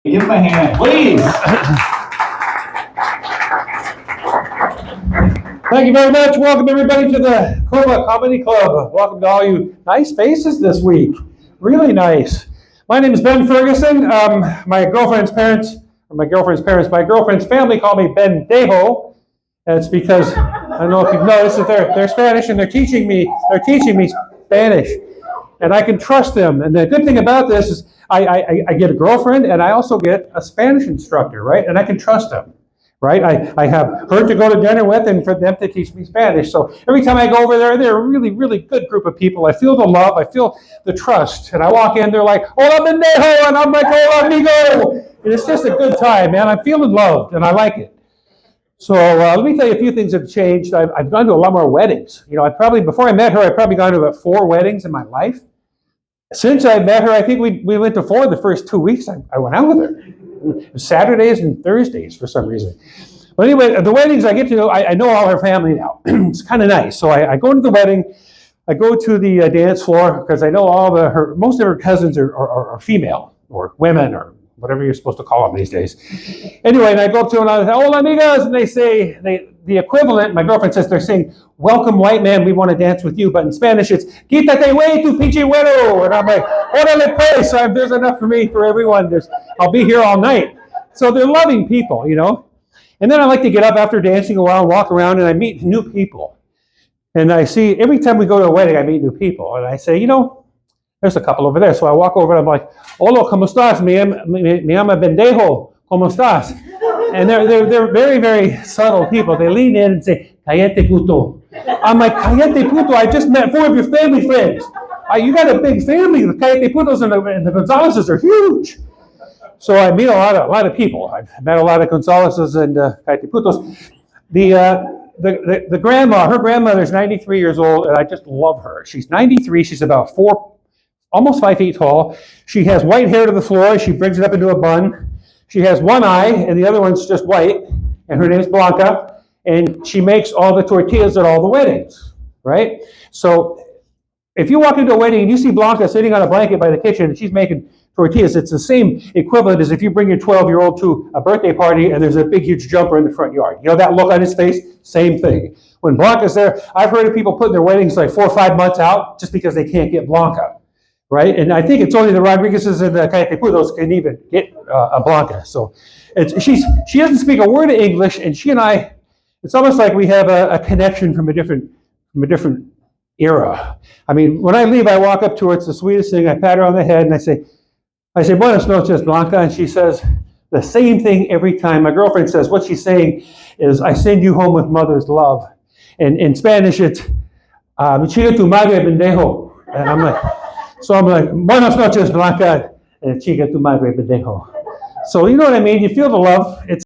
Give him a hand, please. Thank you very much. Welcome everybody to the Comedy Club. Welcome to all you nice faces this week. Really nice. My name is Ben Ferguson. My girlfriend's family call me Ben Dejo. And it's because I don't know if you've noticed that they're Spanish and they're teaching me Spanish, and I can trust them. And the good thing about this is I get a girlfriend and I also get a Spanish instructor, right? And I can trust them. Right? I have her to go to dinner with and for them to teach me Spanish. So every time I go over there, they're a really, really good group of people. I feel the love. I feel the trust. And I walk in, they're like, hola, pendejo. And I'm like, hola, amigo. And it's just a good time, man. I'm feeling loved and I like it. So let me tell you a few things that have changed. I've gone to a lot more weddings. You know, before I met her, I'd probably gone to about 4 weddings in my life. Since I met her, I think we went to 4 the first 2 weeks I went out with her. Saturdays and Thursdays for some reason. But anyway, the weddings I get to know, I know all her family now. It's kind of nice. So I go to the wedding, I go to the dance floor because I know most of her cousins are female or women or whatever you're supposed to call them these days. Anyway, and I go up to them and I say, hola amigas, and they say, the equivalent, my girlfriend says, they're saying, welcome white man, we want to dance with you, but in Spanish it's, quítate güey tu pinche güero, and I'm like, órale pues, there's enough for me, for everyone, I'll be here all night. So they're loving people, you know. And then I like to get up after dancing a while, walk around, and I meet new people. And I see, every time we go to a wedding, I meet new people, and I say, you know, there's a couple over there. So I walk over and I'm like, hola, ¿cómo estás? Me llama Bendejo, ¿cómo estás? And they're very, very subtle people. They lean in and say, cállate puto. I'm like, cállate puto, I just met 4 of your family friends. You got a big family. The cállate putos and the Gonzaleses are huge. So I meet a lot of people. I've met a lot of Gonzaleses and cállate putos. The grandma, her grandmother's 93 years old, and I just love her. She's 93. She's about almost 5 feet tall. She has white hair to the floor. She brings it up into a bun. She has one eye, and the other one's just white, and her name's Blanca, and she makes all the tortillas at all the weddings, right? So if you walk into a wedding and you see Blanca sitting on a blanket by the kitchen and she's making tortillas, it's the same equivalent as if you bring your 12-year-old to a birthday party and there's a big, huge jumper in the front yard. You know that look on his face? Same thing. When Blanca's there, I've heard of people putting their weddings like 4 or 5 months out just because they can't get Blanca. Right, and I think it's only the Rodriguezes and the Cállate putos can even get a Blanca. So she doesn't speak a word of English, and she and I, it's almost like we have a connection from a different era. I mean, when I leave, I walk up to her. It's the sweetest thing. I pat her on the head and I say, buenas noches, Blanca, and she says the same thing every time. My girlfriend says what she's saying is, I send you home with mother's love, and in Spanish it's, chica tu madre pendejo, and I'm like. So I'm like, buenas noches, Blanca, chica tu madre pendejo. So you know what I mean? You feel the love. It's